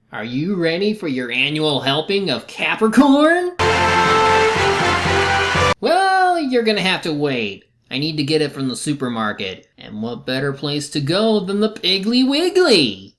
Are you ready for your annual helping of Capricorn? Well, you're gonna have to wait. I need to get it from the supermarket. And what better place to go than the Piggly Wiggly?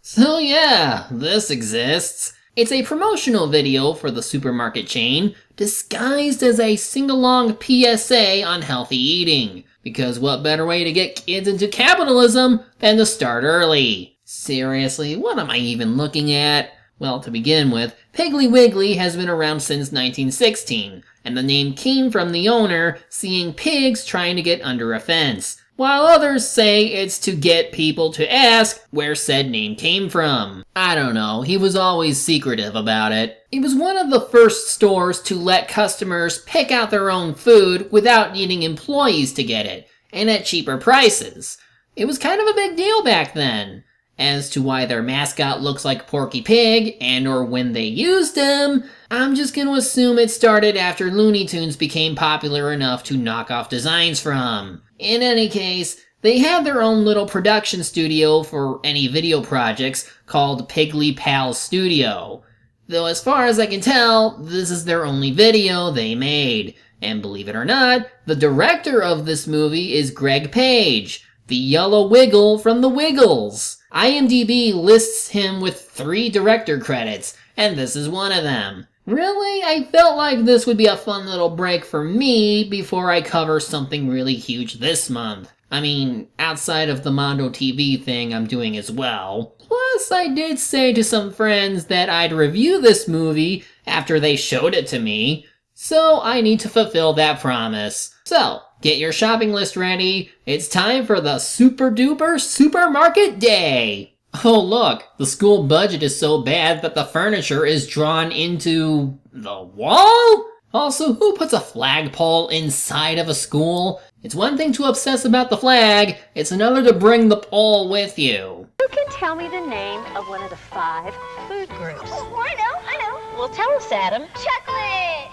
So yeah, this exists. It's a promotional video for the supermarket chain, disguised as a sing-along PSA on healthy eating. Because what better way to get kids into capitalism than to start early? Seriously, what am I even looking at? Well, to begin with, Piggly Wiggly has been around since 1916, and the name came from the owner seeing pigs trying to get under a fence, while others say it's to get people to ask where said name came from. I don't know, he was always secretive about it. It was one of the first stores to let customers pick out their own food without needing employees to get it, and at cheaper prices. It was kind of a big deal back then. As to why their mascot looks like Porky Pig, and or when they used him, I'm just gonna assume it started after Looney Tunes became popular enough to knock off designs from. In any case, they had their own little production studio for any video projects called Piggly Pals Studio. Though as far as I can tell, this is their only video they made. And believe it or not, the director of this movie is Greg Page, the yellow wiggle from the Wiggles. IMDb lists him with 3 director credits, and this is one of them. Really, I felt like this would be a fun little break for me before I cover something really huge this month. I mean, outside of the Mondo TV thing I'm doing as well. Plus, I did say to some friends that I'd review this movie after they showed it to me, so I need to fulfill that promise. So, get your shopping list ready. It's time for the Super Duper Supermarket Day. Oh look, the school budget is so bad that the furniture is drawn into the wall? Also, who puts a flagpole inside of a school? It's one thing to obsess about the flag, it's another to bring the pole with you. Who can tell me the name of one of the 5 food groups? Oh, I know. Well, tell us, Adam. Chocolate!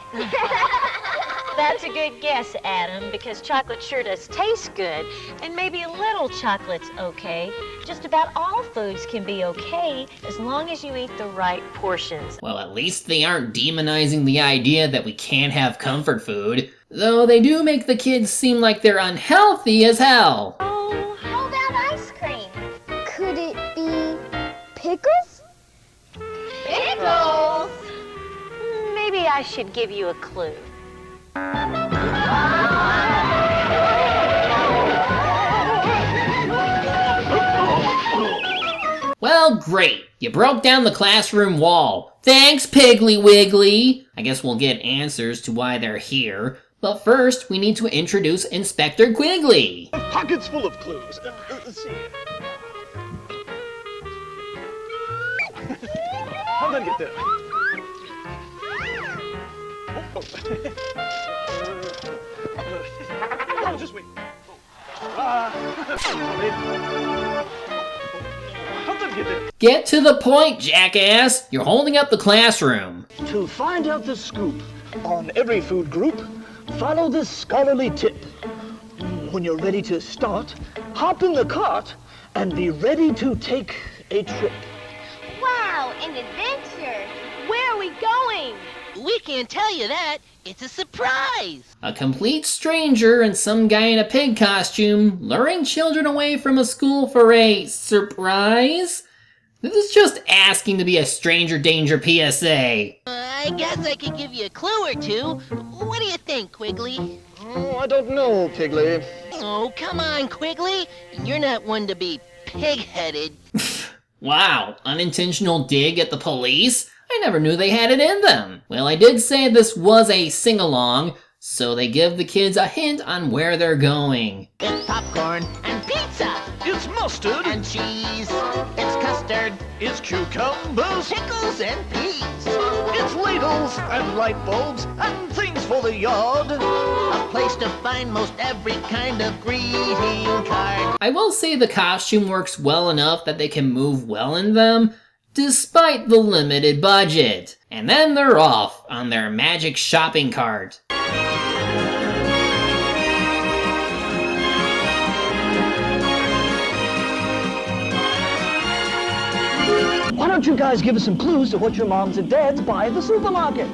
That's a good guess, Adam, because chocolate sure does taste good, and maybe a little chocolate's okay. Just about all foods can be okay as long as you eat the right portions. Well, at least they aren't demonizing the idea that we can't have comfort food, though they do make the kids seem like they're unhealthy as hell. Oh, how about ice cream? Could it be pickles? Pickles? Maybe I should give you a clue. Well, great. You broke down the classroom wall. Thanks, Piggly Wiggly. I guess we'll get answers to why they're here. But first, we need to introduce Inspector Quigley. Pockets full of clues. Let's see. How did I get there? Oh, just wait. How did I get there? Get to the point, jackass. You're holding up the classroom. To find out the scoop on every food group, follow this scholarly tip. When you're ready to start, hop in the cart and be ready to take a trip. Wow, an adventure! Where are we going? We can't tell you that. It's a surprise. A complete stranger and some guy in a pig costume luring children away from a school for a surprise? This is just asking to be a stranger danger PSA. I guess I could give you a clue or two. What do you think, Quiggly? Oh, I don't know, Piggly. Oh, come on, Quiggly. You're not one to be pig-headed. Wow, unintentional dig at the police? I never knew they had it in them. Well, I did say this was a sing-along, so they give the kids a hint on where they're going. It's popcorn and pizza It's mustard. and cheese. It's custard, It's cucumbers. pickles, and peas. It's ladles and light bulbs and things for the yard. A place to find most every kind of greeting card. I will say the costume works well enough that they can move well in them. despite the limited budget. And then they're off on their magic shopping cart. Why don't you guys give us some clues to what your moms and dads buy at the supermarket?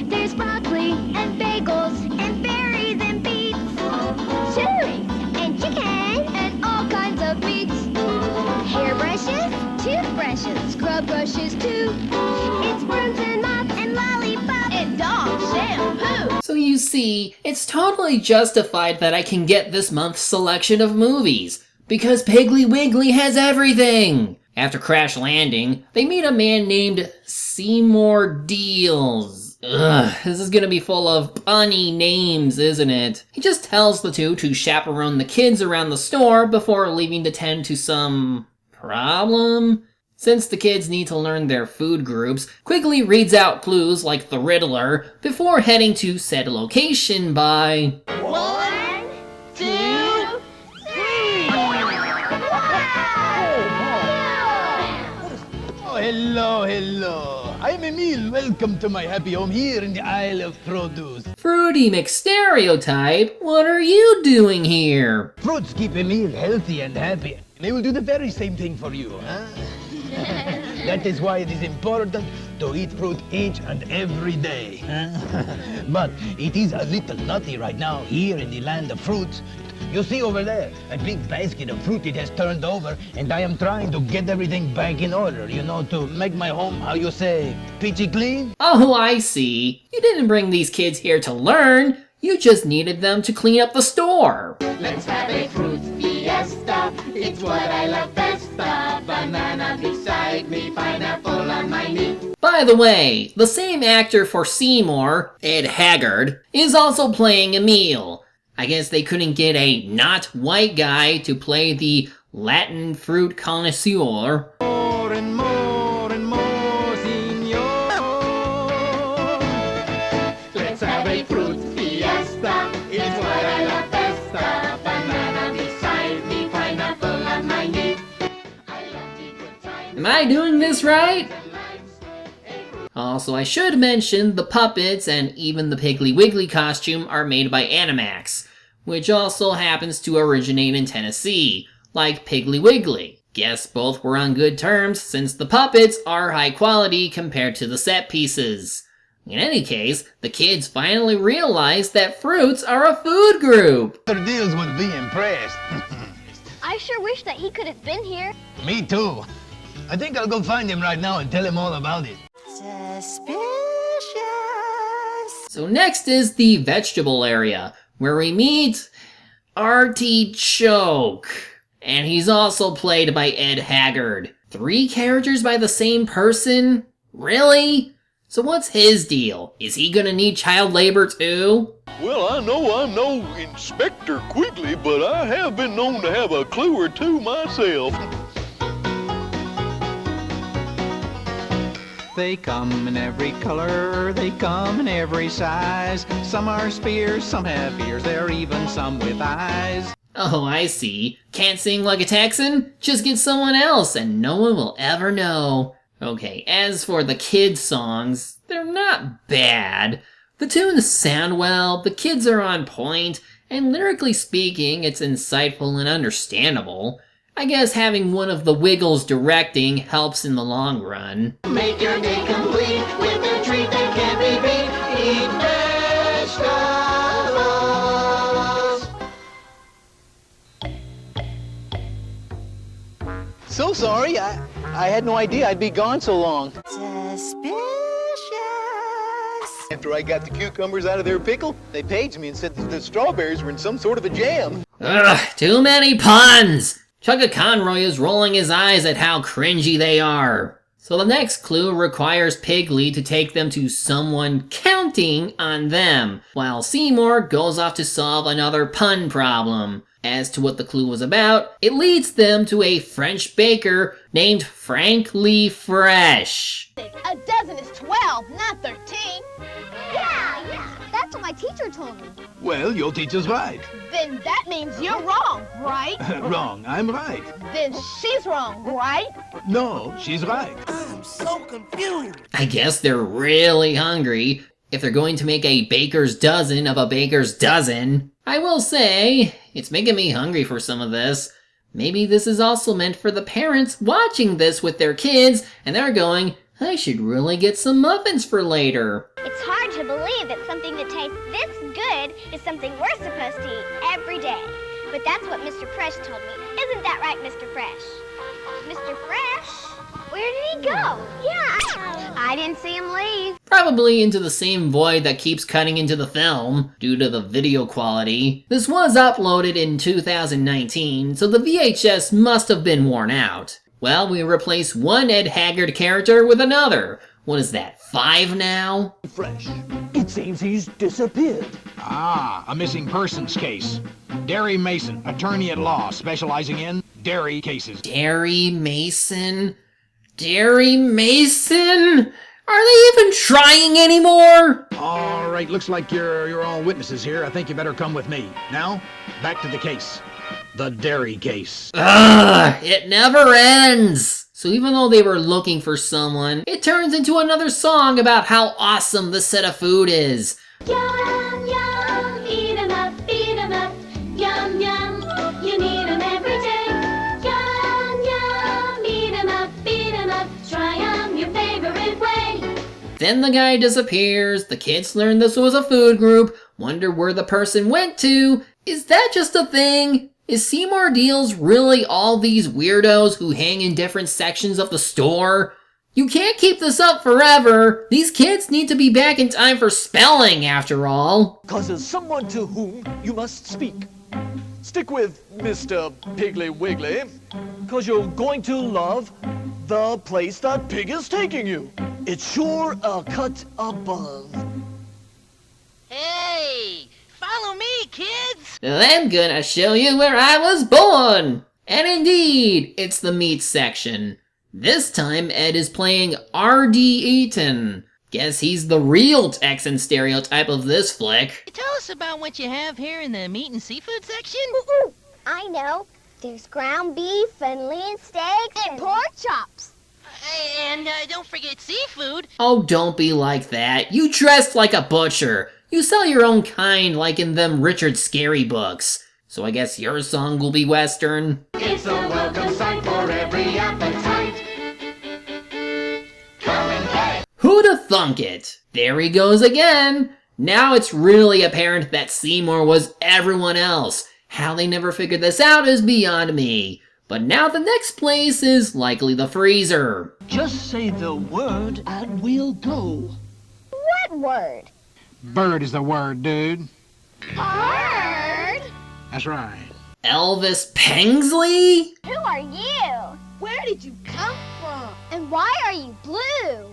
There's broccoli and bagels and berries and beets, cherries and chicken and all kinds of meats. Hairbrushes, toothbrushes, scrub brushes too. It's brooms and mops and lollipops and dog shampoo. So you see, it's totally justified that I can get this month's selection of movies, because Piggly Wiggly has everything! After crash landing, they meet a man named Seymour Deals. Ugh, this is gonna be full of punny names, isn't it? He just tells the two to chaperone the kids around the store before leaving to tend to some problem? Since the kids need to learn their food groups, Quigley reads out clues like the Riddler before heading to said location by 1, 2, 3. Oh, hello. I'm Emil. Welcome to my happy home here in the Isle of Produce. Fruity McStereotype. What are you doing here? Fruits keep Emil healthy and happy. They will do the very same thing for you, huh? That is why it is important to eat fruit each and every day. But it is a little nutty right now here in the land of fruits. You see over there, a big basket of fruit it has turned over, and I am trying to get everything back in order, you know, to make my home, how you say, peachy clean? Oh, I see. You didn't bring these kids here to learn. You just needed them to clean up the store. Let's have a fruit fiesta. It's what I love best. A banana beside me, pineapple on my knee. By the way, the same actor for Seymour, Ed Haggard, is also playing Emil. I guess they couldn't get a not white guy to play the Latin fruit connoisseur. More and more and more, senor. Let's have a fruit fiesta. It's what I love best. A banana beside me, pineapple on my knee. I love the good times. Am I doing this right? Also, I should mention the puppets and even the Piggly Wiggly costume are made by Animax, which also happens to originate in Tennessee, like Piggly Wiggly. Guess both were on good terms since the puppets are high quality compared to the set pieces. In any case, the kids finally realized that fruits are a food group. Mr. Deals would be impressed. I sure wish that he could have been here. Me too. I think I'll go find him right now and tell him all about it. Suspicious. So next is the vegetable area, where we meet Artichoke. And he's also played by Ed Haggard. 3 characters by the same person? Really? So what's his deal? Is he gonna need child labor too? Well, I know I'm no Inspector Quigley, but I have been known to have a clue or two myself. They come in every color, they come in every size. Some are spears, some have ears, there are even some with eyes. Oh, I see. Can't sing like a Texan? Just get someone else and no one will ever know. Okay, as for the kids' songs, they're not bad. The tunes sound well, the kids are on point, and lyrically speaking, it's insightful and understandable. I guess having one of the Wiggles directing helps in the long run. Make your day complete with a treat that can't be beat. Eat vegetables. So sorry, I had no idea I'd be gone so long. Suspicious. After I got the cucumbers out of their pickle, they paged me and said that the strawberries were in some sort of a jam. Ugh, too many puns! Chugga Conroy is rolling his eyes at how cringy they are. So the next clue requires Piggly to take them to someone counting on them, while Seymour goes off to solve another pun problem. As to what the clue was about, it leads them to a French baker named Frankly Fresh. A dozen is 12, not 13. Yeah, that's what my teacher told me. Well, your teacher's right. Then that means you're wrong, right? Wrong, I'm right. Then she's wrong, right? No, she's right. I guess they're really hungry if they're going to make a baker's dozen of a baker's dozen. I will say, it's making me hungry for some of this. Maybe this is also meant for the parents watching this with their kids, and they're going, I should really get some muffins for later. It's hard to believe that something that tastes this good is something we're supposed to eat every day. But that's what Mr. Fresh told me. Isn't that right, Mr. Fresh? Mr. Fresh? Where did he go? Yeah, I didn't see him leave. Probably into the same void that keeps cutting into the film due to the video quality. This was uploaded in 2019, so the VHS must have been worn out. Well, we replace one Ed Haggard character with another. What is that, 5 now? Fresh. It seems he's disappeared. Ah, a missing persons case. Derry Mason, attorney at law, specializing in dairy cases. Derry Mason? Derry Mason? Are they even trying anymore? All right, looks like you're all witnesses here. I think you better come with me. Now, back to the case. The dairy case. Ugh, it never ends! So even though they were looking for someone, it turns into another song about how awesome this set of food is. Yum, yum, eat 'em up, yum, yum, you need 'em every day. Yum, yum, eat 'em up, try 'em your favorite way. Then the guy disappears, the kids learn this was a food group, wonder where the person went to. Is that just a thing? Is Seymour Deals really all these weirdos who hang in different sections of the store? You can't keep this up forever. These kids need to be back in time for spelling, after all. 'Cause there's someone to whom you must speak. Stick with Mr. Piggly Wiggly, 'cause you're going to love the place that Pig is taking you. It's sure a cut above. Hey, follow me, kids. I'm gonna show you where I was born. And indeed, it's the meat section. This time, Ed is playing R.D. Eaton. Guess he's the real Texan stereotype of this flick. Tell us about what you have here in the meat and seafood section. I know. There's ground beef and lean steaks and pork chops. And don't forget seafood. Oh, don't be like that. You dressed like a butcher. You sell your own kind like in them Richard Scarry books. So I guess your song will be Western. It's a welcome sight for every appetite. Come and get it. Who'da thunk it? There he goes again. Now it's really apparent that Seymour was everyone else. How they never figured this out is beyond me. But now the next place is likely the freezer. Just say the word and we'll go. What word? Bird is the word, dude. Bird? That's right. Elvis Pengsley? Who are you? Where did you come from? And why are you blue?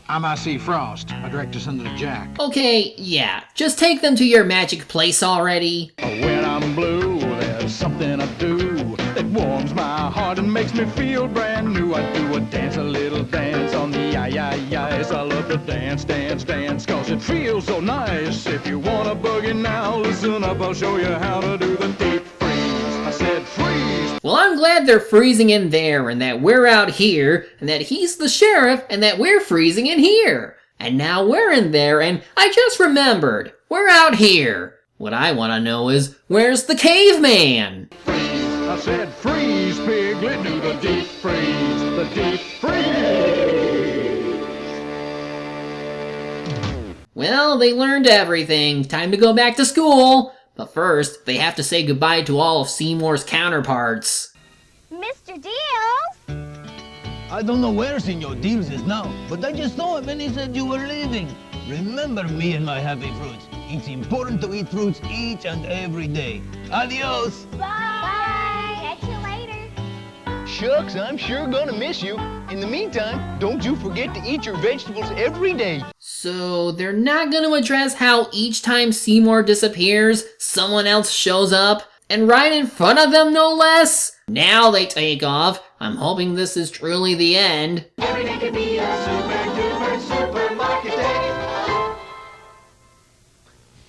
I'm I.C. Frost. I direct us under the jack. Okay, yeah, just take them to your magic place already. When I'm blue, there's something I do that warms my heart and makes me feel brand new. I do a dance, a little dance on the ice. I love to dance, dance, dance, 'cause it feels so nice. If you want a boogie now, listen up, I'll show you how to do the deep freeze. I said freeze. Well, I'm glad they're freezing in there and that we're out here and that he's the sheriff and that we're freezing in here. And now we're in there and I just remembered, we're out here. What I want to know is, where's the caveman? I said freeze, piglet, do the deep freeze, the deep freeze. Well, they learned everything. Time to go back to school. But first, they have to say goodbye to all of Seymour's counterparts. Mr. Deals? I don't know where Senor Deals is now, but I just saw him when he said you were leaving. Remember me and my happy fruits. It's important to eat fruits each and every day. Adios. Bye. Catch you later. Shucks, I'm sure gonna miss you. In the meantime, don't you forget to eat your vegetables every day. So they're not going to address how each time Seymour disappears, someone else shows up, and right in front of them no less? Now they take off. I'm hoping this is truly the end. Every day could be a super duper supermarket day.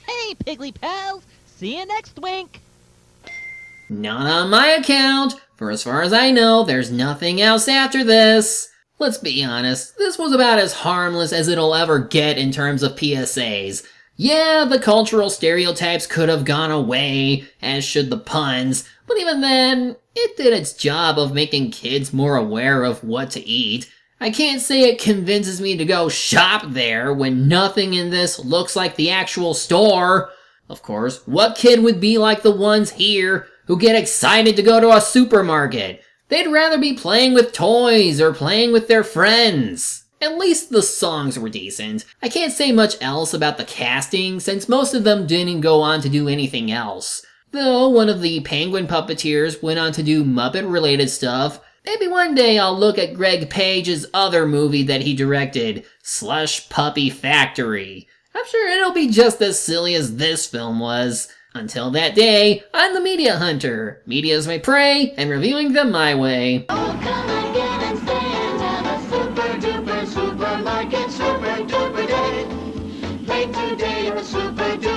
Hey, Wiggly pals. See you next wink. Not on my account. For as far as I know, there's nothing else after this. Let's be honest, this was about as harmless as it'll ever get in terms of PSAs. Yeah, the cultural stereotypes could have gone away, as should the puns, but even then, it did its job of making kids more aware of what to eat. I can't say it convinces me to go shop there when nothing in this looks like the actual store. Of course, what kid would be like the ones here who get excited to go to a supermarket? They'd rather be playing with toys or playing with their friends. At least the songs were decent. I can't say much else about the casting since most of them didn't go on to do anything else. Though one of the penguin puppeteers went on to do Muppet-related stuff. Maybe one day I'll look at Greg Page's other movie that he directed, Slush Puppy Factory. I'm sure it'll be just as silly as this film was. Until that day, I'm the Media Hunter. Media's my prey, and reviewing them my way. Oh, come again and stay and have a super duper supermarket super duper day. Make today a super duper